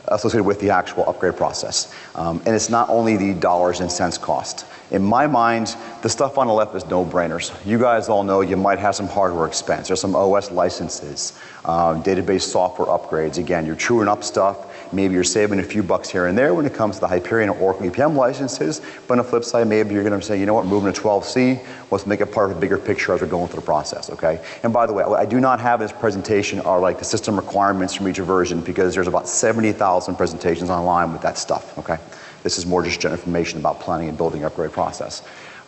associated with the actual upgrade process. And it's not only the dollars and cents cost. In my mind, the stuff on the left is no-brainers. You guys all know you might have some hardware expense. There's some OS licenses, database software upgrades. Again, you're truing up stuff. Maybe you're saving a few bucks here and there when it comes to the Hyperion or Oracle EPM licenses. But on the flip side, maybe you're going to say, you know what, moving to 12C, let's make it part of a bigger picture as we're going through the process, okay? And by the way, I do not have this presentation are like the system requirements from each version because there's about 70,000 presentations online with that stuff, okay? This is more just general information about planning and building upgrade process.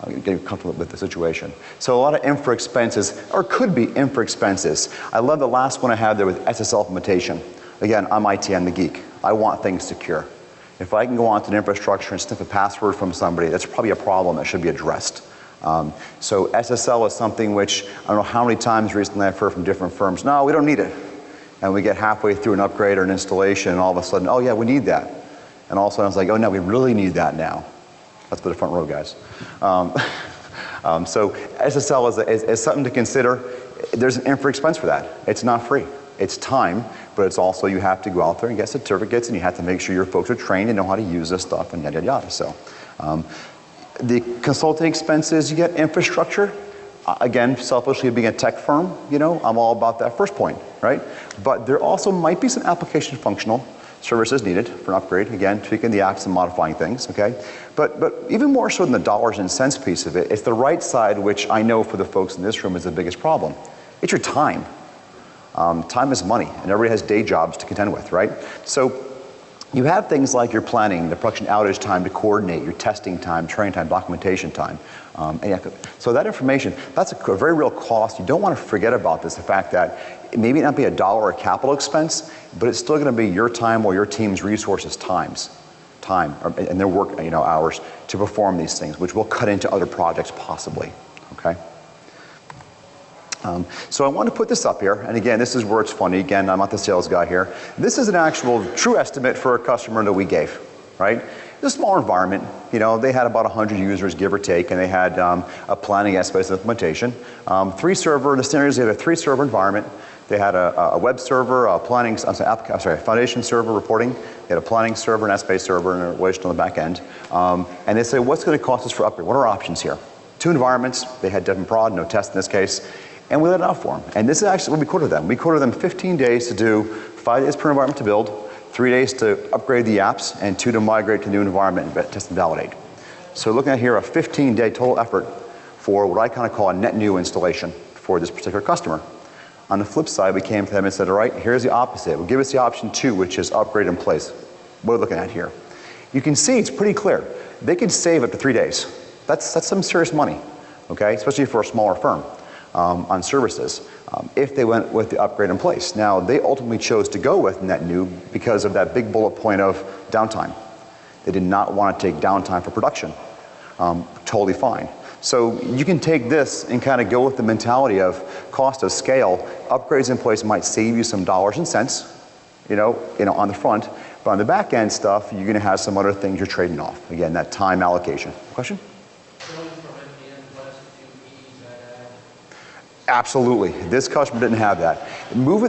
Getting comfortable with the situation. So a lot of infra expenses, or could be infra expenses. I love the last one I had there with SSL implementation. Again, I'm IT, I'm the geek. I want things secure. If I can go onto an infrastructure and sniff a password from somebody, that's probably a problem that should be addressed. So SSL is something which, I don't know how many times recently I've heard from different firms, no, we don't need it. And we get halfway through an upgrade or an installation and all of a sudden, oh yeah, we need that. And all of a sudden I was like, oh no, we really need that now. That's for the front row guys. So SSL is something to consider. There's an infra expense for that. It's not free. It's time, but it's also you have to go out there and get certificates and you have to make sure your folks are trained and know how to use this stuff and yada, yada, yada. So the consulting expenses, you get infrastructure. Again, selfishly being a tech firm, you know, I'm all about that first point, right? But there also might be some application functional services needed for an upgrade. Again, tweaking the apps and modifying things, okay? But even more so than the dollars and cents piece of it, it's the right side, which I know for the folks in this room is the biggest problem. It's your time. Time is money, and everybody has day jobs to contend with, right? So you have things like your planning, the production outage time to coordinate, your testing time, training time, documentation time. So that information, that's a very real cost. You don't want to forget about this, the fact that it may not be a dollar or capital expense, but it's still going to be your time or your team's resources and their work hours to perform these things, which will cut into other projects possibly, okay? So I want to put this up here, and again, this is where it's funny. Again, I'm not the sales guy here. This is an actual true estimate for a customer that we gave, right? It's a small environment. You know, they had about 100 users, give or take, and they had a planning Essbase implementation. The scenarios, they had a 3-server environment. They had a web server, a planning, a foundation server reporting. They had a planning server, an Essbase server, and a relation on the back end. And they say, what's going to cost us for upgrade? What are our options here? 2 environments. They had dev and prod, no test in this case. And we let it out for them. And this is actually what we quoted them. We quoted them 15 days to do, 5 days per environment to build, 3 days to upgrade the apps, and 2 to migrate to a new environment and test and validate. So looking at here, a 15-day total effort for what I kind of call a net new installation for this particular customer. On the flip side, we came to them and said, all right, here's the opposite. Well, give us the option 2, which is upgrade in place. What are we looking at here? You can see it's pretty clear. They could save up to 3 days. That's some serious money, okay? Especially for a smaller firm on services, if they went with the upgrade in place. Now, they ultimately chose to go with net new because of that big bullet point of downtime. They did not want to take downtime for production. Totally fine. So you can take this and kind of go with the mentality of cost of scale. Upgrades in place might save you some dollars and cents, on the front, but on the back end stuff, you're going to have some other things you're trading off. Again, that time allocation. Question? Absolutely. This customer didn't have that.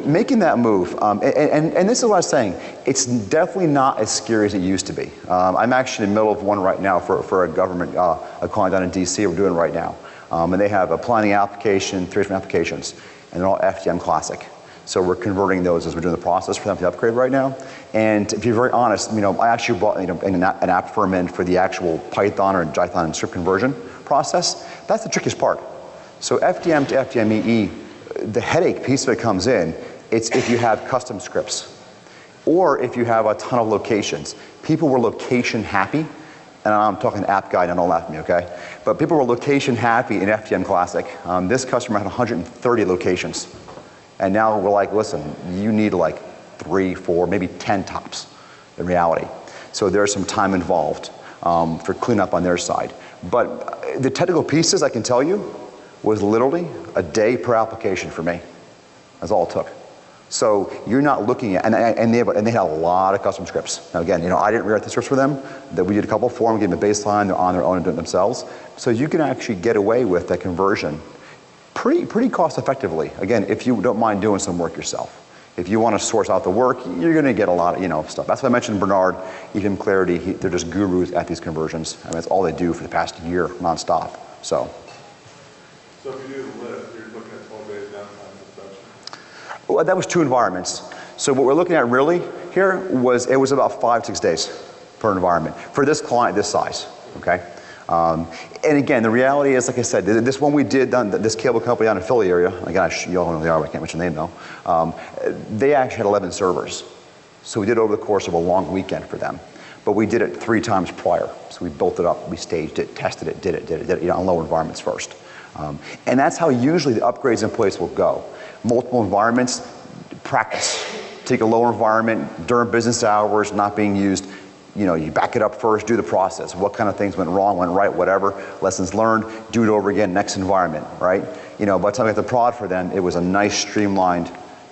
Making that move, and this is what I was saying, it's definitely not as scary as it used to be. I'm actually in the middle of one right now for a government, a client down in DC we're doing right now. And they have a planning application, 3 different applications, and they're all FDM Classic. So we're converting those as we're doing the process for them to upgrade right now. And to be very honest, I actually brought an app firm in for the actual Python or Python script conversion process. That's the trickiest part. So FDM to FDMEE, the headache piece of it comes in, it's if you have custom scripts or if you have a ton of locations. People were location happy, and I'm talking app guide, and don't laugh at me, okay? But people were location happy in FDM Classic. This customer had 130 locations. And now we're like, listen, you need like 3, 4, maybe 10 tops in reality. So there's some time involved for cleanup on their side. But the technical pieces, I can tell you, was literally a day per application for me. That's all it took. So you're not looking at, and they had a lot of custom scripts. Now again, I didn't rewrite the scripts for them. That we did a couple for them, gave them a baseline, they're on their own and doing it themselves. So you can actually get away with that conversion pretty cost effectively. Again, if you don't mind doing some work yourself. If you want to source out the work, you're going to get a lot of stuff. That's why I mentioned Bernard, EPM Clarity. They're just gurus at these conversions. I mean, that's all they do for the past year, nonstop. So if you do the list, you're looking at 12 days downtime for production? Well, that was 2 environments. So what we're looking at really here was about 5 to 6 days per environment for this client this size. Okay. And again, the reality is, like I said, this one we did on this cable company on the Philly area. Again, you all know who they are, but I can't mention the name though. They actually had 11 servers. So we did it over the course of a long weekend for them. But we did it 3 times prior. So we built it up, we staged it, tested it, did it on low environments first. And that's how usually the upgrades in place will go. Multiple environments, practice. Take a lower environment during business hours, not being used. You back it up first, do the process. What kind of things went wrong, went right, whatever. Lessons learned, do it over again, next environment, right? By the time we got the prod for them, it was a nice streamlined,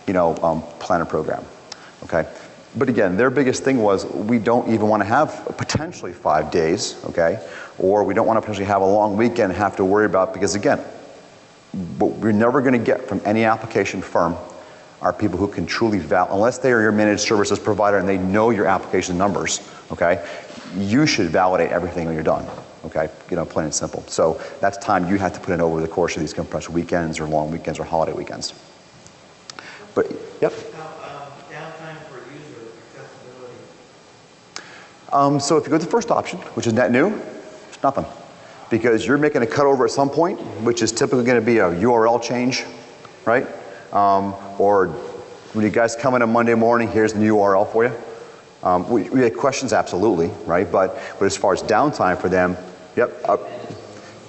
plan and program, okay? But again, their biggest thing was we don't even want to have potentially 5 days, okay? Or we don't want to potentially have a long weekend and have to worry about, because again, what we're never going to get from any application firm are people who can truly unless they are your managed services provider and they know your application numbers, okay? You should validate everything when you're done, okay? Plain and simple. So that's time you have to put in over the course of these compressed weekends or long weekends or holiday weekends. But, yep. Downtime for user accessibility. So if you go to the first option, which is net new, it's nothing. Because you're making a cutover at some point, which is typically going to be a URL change, right? Or when you guys come in on Monday morning, here's the new URL for you. We had questions, absolutely, right? But as far as downtime for them, yep,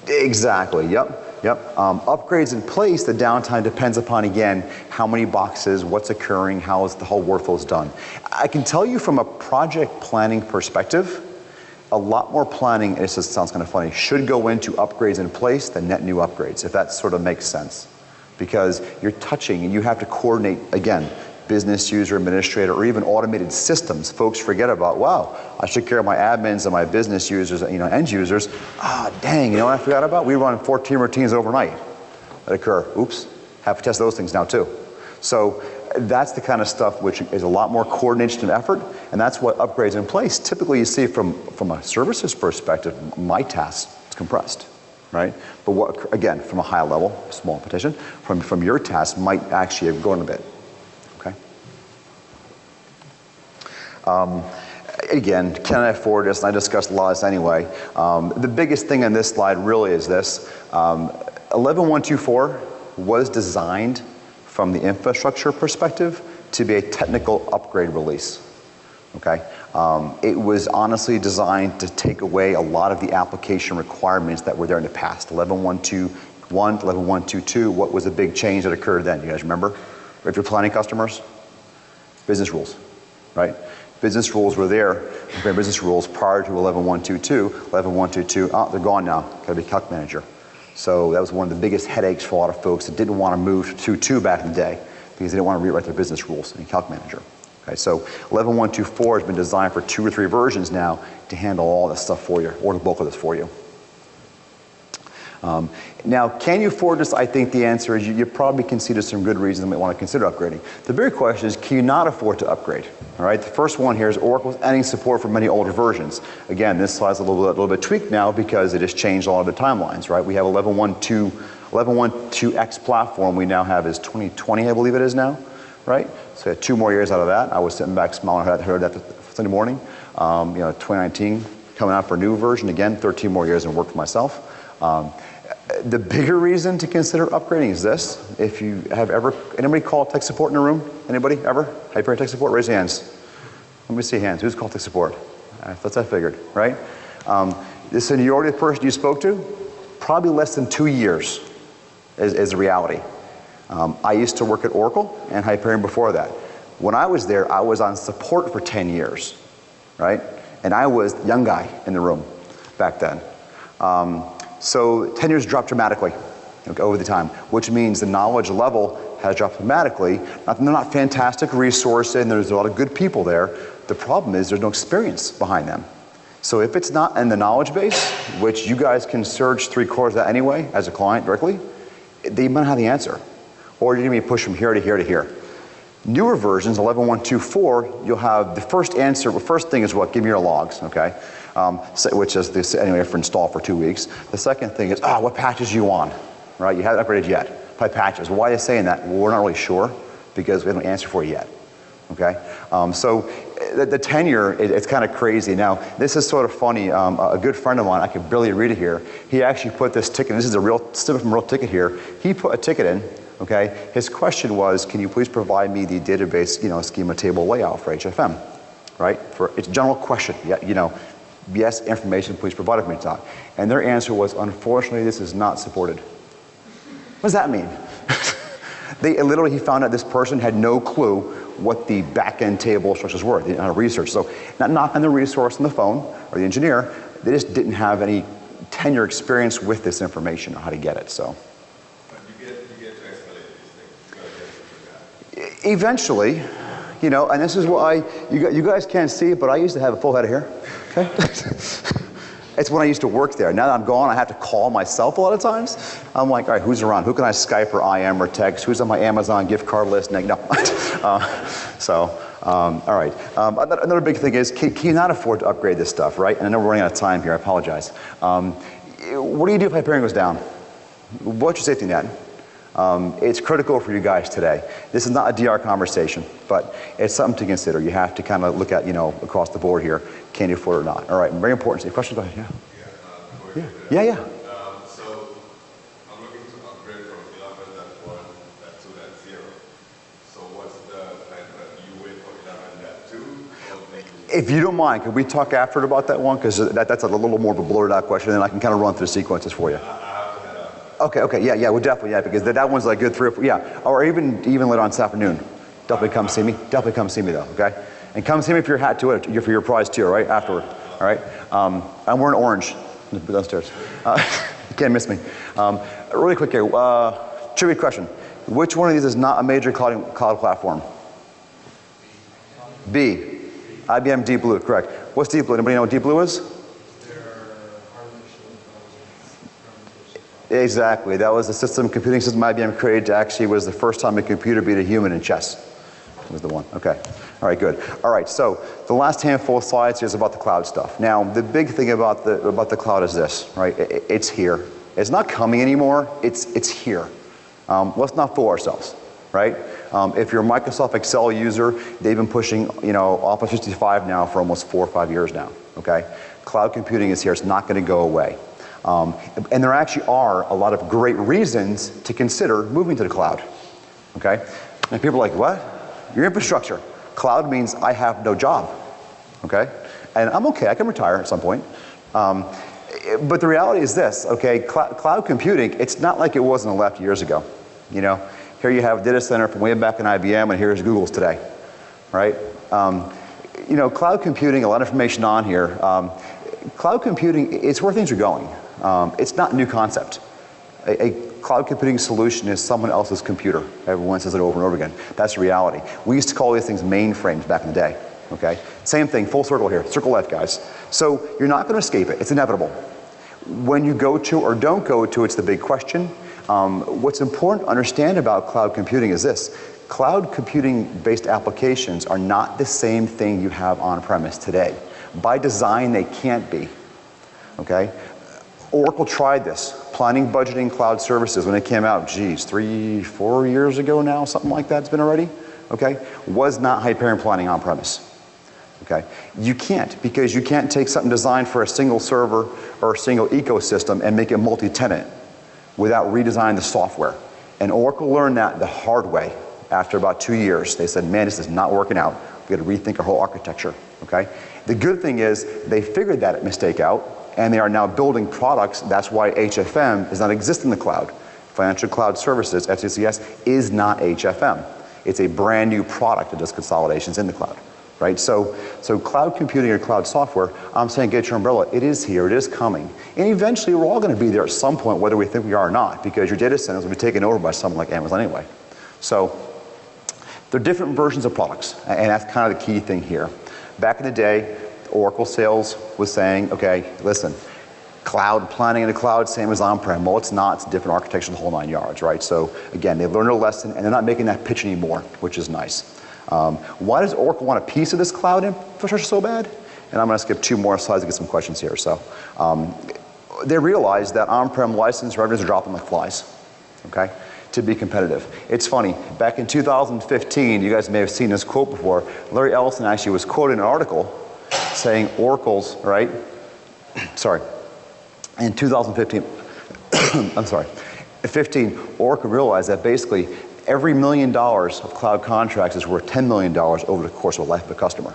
exactly, yep. Upgrades in place, the downtime depends upon, again, how many boxes, what's occurring, how is the whole workflow is done. I can tell you from a project planning perspective, a lot more planning, and it just sounds kind of funny, should go into upgrades in place than net new upgrades, if that sort of makes sense. Because you're touching and you have to coordinate, again, business user, administrator, or even automated systems. Folks forget about, wow, I should care of my admins and my business users, end users. Dang, what I forgot about? We run 14 routines overnight that occur. Oops, have to test those things now too. So that's the kind of stuff which is a lot more coordination and effort, and that's what upgrades in place. Typically you see from a services perspective, my task is compressed, right? But what, again, from a high level, small petition, from your task might actually have grown a bit, okay? Again, can I afford this? And I discussed a lot of this anyway. The biggest thing on this slide really is this. 11.124 was designed from the infrastructure perspective to be a technical upgrade release, okay? It was honestly designed to take away a lot of the application requirements that were there in the past. 11.121, 11.122, what was the big change that occurred then? You guys remember? If you're planning customers, business rules, right? Business rules were there, business rules prior to 11.122. 11.122, oh, they're gone now, gotta be Calc Manager. So that was one of the biggest headaches for a lot of folks that didn't want to move to 2 back in the day because they didn't want to rewrite their business rules in Calc Manager. Okay, so 11.124 has been designed for 2 or 3 versions now to handle all this stuff for you, or the bulk of this for you. Now, can you afford this? I think the answer is you probably can see there's some good reasons you might want to consider upgrading. The bigger question is, can you not afford to upgrade? All right, the first one here is Oracle's ending support for many older versions. Again, this slide's a little bit tweaked now because it has changed a lot of the timelines, right? We have 11.1.2X platform we now have is 2020, I believe it is now, right? So 2 more years out of that. I was sitting back smiling, heard that Sunday morning. 2019 coming out for a new version, again, 13 more years and work for myself. The bigger reason to consider upgrading is this. If you have ever, anybody called tech support in the room? Anybody ever? Hyperion tech support? Raise your hands. Let me see hands. Who's called tech support? That's what I figured, right? The seniority of the person you spoke to, probably less than 2 years is the reality. I used to work at Oracle and Hyperion before that. When I was there, I was on support for 10 years, right? And I was the young guy in the room back then. So tenures dropped dramatically over the time, which means the knowledge level has dropped dramatically. They're not fantastic resources, and there's a lot of good people there. The problem is there's no experience behind them. So if it's not in the knowledge base, which you guys can search 3/4 of that anyway as a client directly, they might not have the answer. Or you're going to be pushed from here to here to here. Newer versions, 11.124, you'll have the first answer. The first thing is what? Give me your logs, okay? Which is this anyway for install for 2 weeks. The second thing is, what patches you on, right? You haven't upgraded yet. By patches. Why are they saying that? Well, we're not really sure because we haven't answered for you yet, okay? So the tenure, it's kind of crazy. Now, this is sort of funny. A good friend of mine, I can barely read it here, he actually put this ticket, this is a real snippet from a real ticket here. He put a ticket in, okay? His question was, can you please provide me the database, schema table layout for HFM, right? It's a general question, yes, information, please provide it for me, Doc. And their answer was, unfortunately, this is not supported. What does that mean? Literally, he found out this person had no clue what the back-end table structures were. They didn't know how to research. So, not knocking the resource on the phone or the engineer, they just didn't have any tenure experience with this information or how to get it, so. But you get to escalate these things. Eventually, and this is why you guys can't see it, but I used to have a full head of hair, okay? It's when I used to work there. Now that I'm gone, I have to call myself a lot of times. I'm like, all right, who's around? Who can I Skype or IM or text? Who's on my Amazon gift card list? No. All right. Another big thing is, can you not afford to upgrade this stuff, right? And I know we're running out of time here. I apologize. What do you do if Hyperion goes down? What's your safety net? It's critical for you guys today. This is not a DR conversation, but it's something to consider. You have to kind of look at, across the board here, can you afford it or not? All right, very important. Any questions? Go ahead, yeah. So I'm looking to upgrade from 11.1 to 2.0. So what's the plan that you wait for 11.2? If you don't mind, could we talk after about that one? Because that's a little more of a blurred out question, and I can kind of run through the sequences for you. Okay, yeah, well, definitely, because that one's like good 3 or 4, yeah. Or even later on this afternoon. Definitely come see me. Definitely come see me though, okay? And come see me if you're hat to it, for your prize too, all right? Afterward, all right? I'm wearing orange downstairs. You can't miss me. Really quick here, trivia question. Which one of these is not a major cloud platform? B. IBM Deep Blue, correct. What's Deep Blue? Anybody know what Deep Blue is? Exactly. That was the computing system IBM created. Actually, was the first time a computer beat a human in chess. Was the one. Okay. All right, good. All right, so the last handful of slides is about the cloud stuff. Now, the big thing about the cloud is this, right? It's here. It's not coming anymore. It's here. Let's not fool ourselves, right? If you're a Microsoft Excel user, they've been pushing, Office 365 now for almost 4 or 5 years now, okay? Cloud computing is here. It's not going to go away. And there actually are a lot of great reasons to consider moving to the cloud, okay? And people are like, what? Your infrastructure. Cloud means I have no job, okay? And I'm okay, I can retire at some point. But the reality is this, okay? Cloud computing, it's not like it was on the left years ago, Here you have a data center from way back in IBM, and here's Google's today, right? Cloud computing, a lot of information on here. Cloud computing, it's where things are going. It's not a new concept. A cloud computing solution is someone else's computer. Everyone says it over and over again. That's the reality. We used to call these things mainframes back in the day, okay? Same thing, full circle here, circle life, guys. So you're not gonna escape it, it's inevitable. When you go to or don't go to, it's the big question. What's important to understand about cloud computing is this. Cloud computing-based applications are not the same thing you have on-premise today. By design, they can't be, okay? Oracle tried this, planning, budgeting, cloud services when it came out, 3, 4 years ago now, something like that it's been already, okay? Was not Hyperion planning on-premise, okay? You can't, because you can't take something designed for a single server or a single ecosystem and make it multi-tenant without redesigning the software. And Oracle learned that the hard way after about 2 years. They said, man, this is not working out. We got to rethink our whole architecture, okay? The good thing is they figured that mistake out, and they are now building products. That's why HFM does not exist in the cloud. Financial Cloud Services, FCCS, is not HFM. It's a brand new product that does consolidations in the cloud, right? So cloud computing or cloud software, I'm saying get your umbrella. It is here, it is coming. And eventually we're all gonna be there at some point, whether we think we are or not, because your data centers will be taken over by someone like Amazon anyway. So they're different versions of products, and that's kind of the key thing here. Back in the day, Oracle sales was saying, okay, listen, cloud planning in the cloud, same as on-prem. Well, it's not, it's a different architecture, the whole 9 yards, right? So again, they've learned a lesson, and they're not making that pitch anymore, which is nice. Why does Oracle want a piece of this cloud infrastructure so bad? And I'm gonna skip 2 more slides to get some questions here. So they realized that on-prem license revenues are dropping like flies, okay? To be competitive. It's funny, back in 2015, you guys may have seen this quote before, Larry Ellison actually was quoting an article saying Oracle's, right? Sorry, in 2015, I'm sorry, in 15, Oracle realized that basically every $1 million of cloud contracts is worth $10 million over the course of the life of a customer,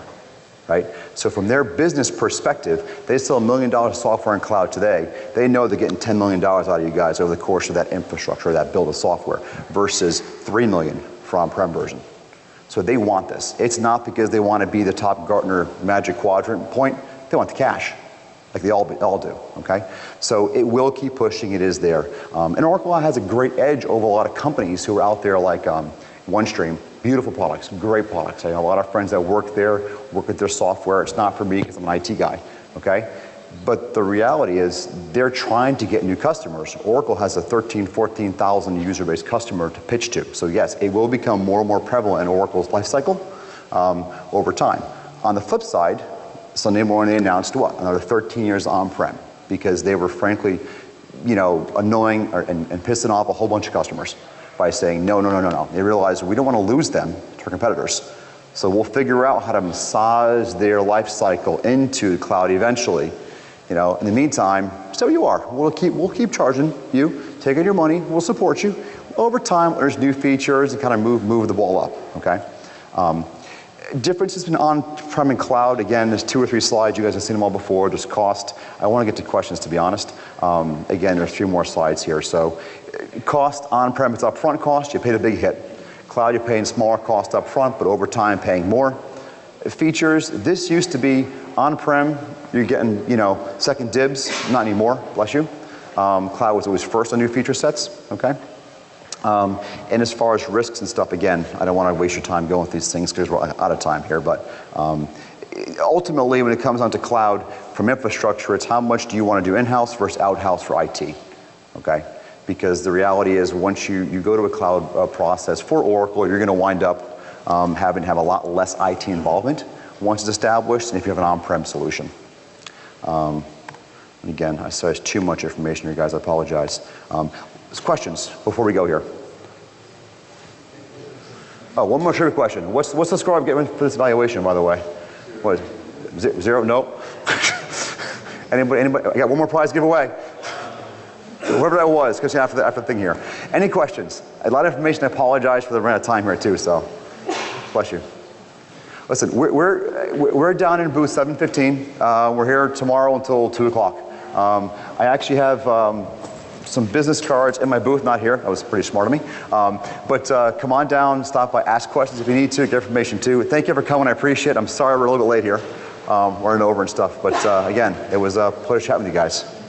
right? So from their business perspective, they sell $1 million of software in cloud today. They know they're getting $10 million out of you guys over the course of that infrastructure, that build of software, versus $3 million for on-prem version. So they want this. It's not because they want to be the top Gartner Magic Quadrant point. They want the cash, like they all do, okay? So it will keep pushing, it is there. And Oracle has a great edge over a lot of companies who are out there like OneStream. Beautiful products, great products. I have a lot of friends that work there, work with their software. It's not for me because I'm an IT guy, okay? But the reality is they're trying to get new customers. Oracle has a 13,000, 14,000 user-based customer to pitch to. So yes, it will become more and more prevalent in Oracle's life cycle over time. On the flip side, Sunday morning they announced what? Another 13 years on-prem, because they were frankly, annoying and pissing off a whole bunch of customers by saying no. They realized we don't want to lose them to our competitors. So we'll figure out how to massage their life cycle into the cloud eventually. In the meantime, stay where you are. We'll keep charging you, taking your money, we'll support you. Over time, there's new features and kind of move the ball up, okay? Differences between on-prem and cloud, again, there's 2 or 3 slides. You guys have seen them all before. There's cost. I want to get to questions, to be honest. Again, there's 3 more slides here. So cost, on-prem, it's upfront cost. You pay the big hit. Cloud, you're paying smaller cost up front, but over time, paying more. Features, this used to be on-prem, you're getting, second dibs, not anymore, bless you. Cloud was always first on new feature sets, okay? And as far as risks and stuff, again, I don't want to waste your time going with these things because we're out of time here, but ultimately, when it comes down to cloud, from infrastructure, it's how much do you want to do in-house versus out-house for IT, okay? because the reality is once you go to a cloud process for Oracle, you're going to wind up having to have a lot less IT involvement once it's established than if you have an on-prem solution. Again, I said it's too much information here, guys. I apologize. Questions before we go here? Oh, one more trivia question. What's the score I'm getting for this evaluation, by the way? What? Zero? Nope. Anybody? I got one more prize giveaway. Whoever that was, because after the thing here. Any questions? A lot of information. I apologize for the amount of time here too. So, bless you. Listen, we're down in booth 715. We're here tomorrow until 2 o'clock. I actually have some business cards in my booth, not here. That was pretty smart of me. But come on down, stop by, ask questions if you need to, get information too. Thank you for coming. I appreciate it. I'm sorry we're a little bit late here. Running over and stuff. But again, it was a pleasure chatting with you guys.